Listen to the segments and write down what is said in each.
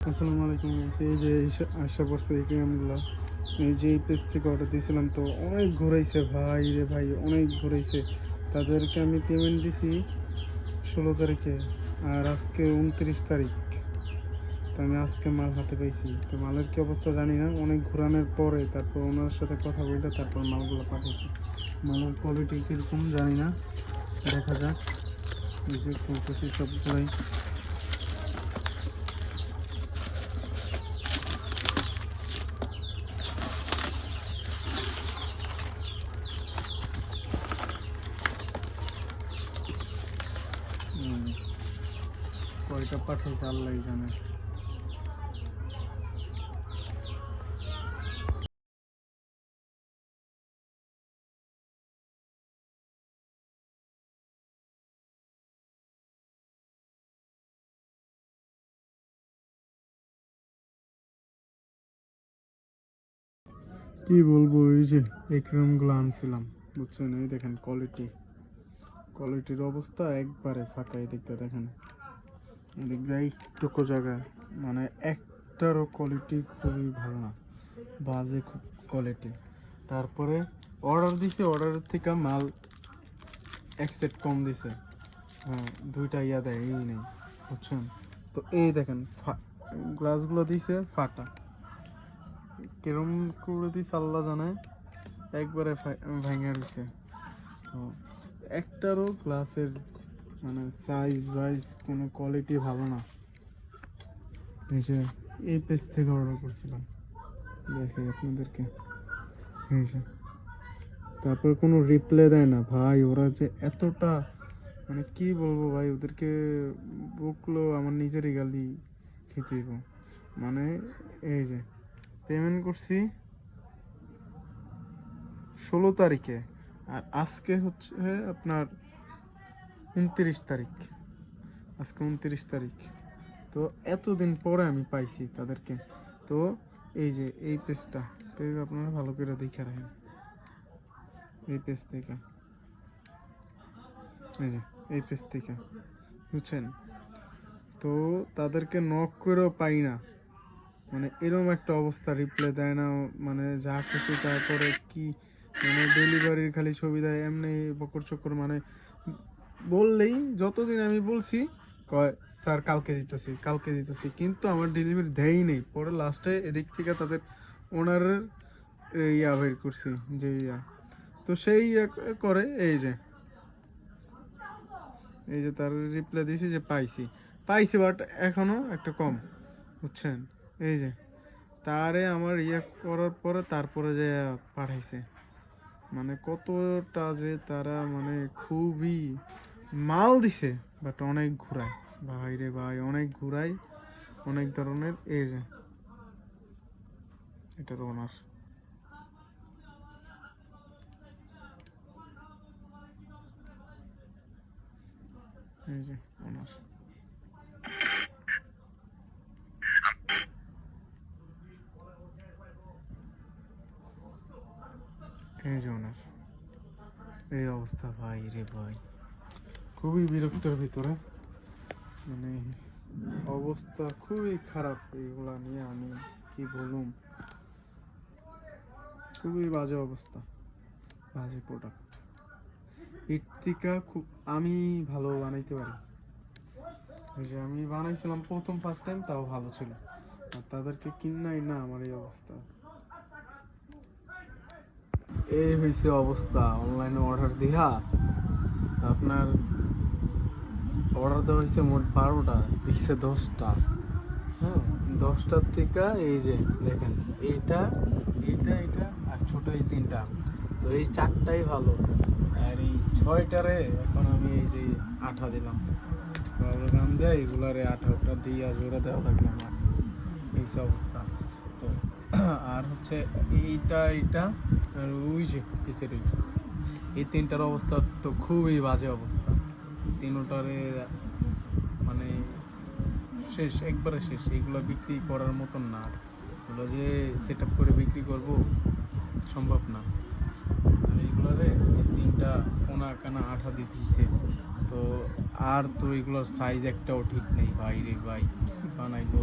আসসালামু আলাইকুম। এই যে আশা করছে এই ক্রিমগুলো, এই যে এই পেজ থেকে অর্ডার দিয়েছিলাম, তো অনেক ঘুরাইছে ভাই রে ভাই, অনেক ঘুরাইছে। তাদেরকে আমি পেমেন্ট দিছি 16 তারিখে, আর আজকে 29 তারিখ। তো আমি আজকে মাল হাতে পাইছি, তো মালের কি অবস্থা জানি না। অনেক ঘোরানোর পরে তারপর ওনার সাথে কথা বলতে তারপর মালগুলো পাঠিয়েছি। মালের কোয়ালিটি কীরকম জানি না, দেখা যাক। এই যে চলতেছি সব ঘুরাই। কয়টা পাঠাইছে আল্লাহ জানে। কি বলবো, এই যে এই ক্রিমগুলো আনছিলাম, বুঝছেন? এই দেখেন কোয়ালিটির অবস্থা একবারে ফাঁকা। এই দিকটা দেখেন, এদিক দিয়ে এইটুকু জায়গায় মানে একটারও কোয়ালিটি খুবই ভালো না, বাজে খুব কোয়ালিটি। তারপরে অর্ডার দিছে, অর্ডারের থেকে মাল এক সেট কম দিছে। হ্যাঁ, দুইটা ইয়া দেয় এই নেই, বুঝছেন? তো এই দেখেন গ্লাসগুলো দিছে ফাটা, কিরম করে দিছে আল্লাহ জানে, একবারে ভেঙে দিছে। তো একটারও গ্লাসের মানে সাইজ ওয়াইজ কোনো কোয়ালিটি ভালো না। এই যে এই পেজ থেকে অর্ডার করছিলাম, দেখি আপনাদেরকে। এই যে তারপর কোনো রিপ্লাই দেয় না ভাই, ওরা যে এতটা মানে কি বলবো ভাই, ওদেরকে বকলো আমার নিজেরই গালি খেতে হইব। মানে এই যে পেমেন্ট করছি 16 তারিখে, আর আজকে হচ্ছে আপনার 29 তারিখ। আজকে 29 তারিখ, তো এতদিন পরে আমি পাইছি তাদেরকে। তো এই যে এই পেজ আপনারা ভালো করে দেখে রাখেন। এই পেজ থেকে, এই যে এই পেজ থেকে, বুঝছেন? তো তাদেরকে নক করেও পাই না, মানে এরকম একটা অবস্থা, রিপ্লাই দেয় না, মানে যা খুশি তারপরে কি, মানে ডেলিভারির খালি ছবি দেয় এমনি বকর চক্কর। মানে বললেই, যতদিন আমি বলছি কয় স্যার কালকে দিতেছি, কিন্তু আমার ডেলিভারি দেয়ই নেই। পরে লাস্টে এদিক থেকে তাদের ওনারের ইয়া বের করছি, যে ইয়া, তো সেই করে এই যে তার রিপ্লাই দিয়েছি যে পাইছি বাট এখনো একটা কম, বুঝছেন? এই যে তারে আমার ইয়ে করার পরে তারপরে যে পাঠাইছে, মানে কতটা যে তারা মানে খুবই মাল দিছে, বাট অনেক ঘুরায় ভাই রে ভাই, অনেক ঘুরায় অনেক ধরনের। এই যে এটার ওনার, এই যে ওনার, এই যে ওনার এই অবস্থা ভাই রে ভাই, খুবই বিরক্তের ভিতরে, মানে অবস্থা খুবই খারাপ। এইগুলা নিয়ে আমি কি বলুম, খুবই বাজে অবস্থা, বাজে প্রোডাক্ট। ইর্তিকা খুব আমি ভালো বানাইতে পারি, ওই যে আমি বানাইছিলাম প্রথম ফার্স্ট টাইম, তাও ভালো ছিল, আর তাদেরকে কিনাই না আমার এই অবস্থা। এই হয়েছে অবস্থা, অনলাইনে অর্ডার দিয়া আপনার অর্ডার দেওয়া হয়েছে মোট 12টা, দিচ্ছে 10টা। হ্যাঁ, 10টার থেকে এই যে দেখেন এইটা এইটা এটা আর ছোট এই 3টা, তো এই 4টাই ভালো, আর এই 6টারে এখন আমি এই যে আঠা দিলাম, গাম দেয় এগুলারে আঠাটা দিয়া জোড়া দেওয়া লাগলো আমার, এই অবস্থা। তো আর হচ্ছে এইটা আর ওই যে পিছের এই 3টার অবস্থা তো খুবই বাজে অবস্থা। 3টারে মানে শেষ, একবারে শেষ। এইগুলো বিক্রি করার মতন না, আর এগুলো যে সেট আপ করে বিক্রি করব সম্ভব না। আর এইগুলোরে 3টা কোনা কানা আঠা দিতে হয়েছে, তো আর তো এগুলোর সাইজ একটাও ঠিক নেই ভাই রে ভাই, কি বানাইলো।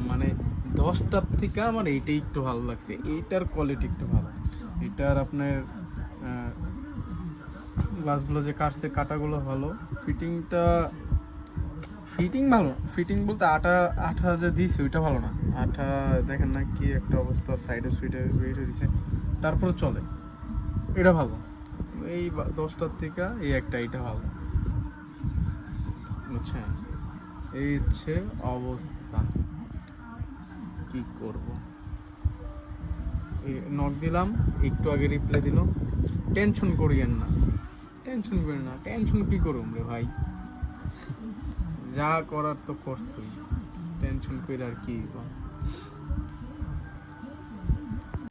মানে 10টার থেকে আমার এইটাই একটু ভালো লাগছে, এইটার কোয়ালিটি একটু ভালো। এটার আপনার গ্লাসগুলো যে কাটছে কাটাগুলো ভালো, ফিটিং ভালো। ফিটিং বলতে আটা আঠা যে দিয়েছে ওইটা ভালো না, আঠা দেখেন না কি একটা অবস্থা, সাইডে সুইডে বের হয়ে দিছে, তারপরে চলে, এটা ভালো। এই 10টার থেকে এই একটা এটা ভালো, বুঝছেন? এই হচ্ছে অবস্থা, কি করব। নক দিলাম, একটু আগে রিপ্লাই দিল। টেনশন করিয়েন না, টেনশন করি না, টেনশন কি করুম রে ভাই, যা করার তো করছই, টেনশন করে আর কি।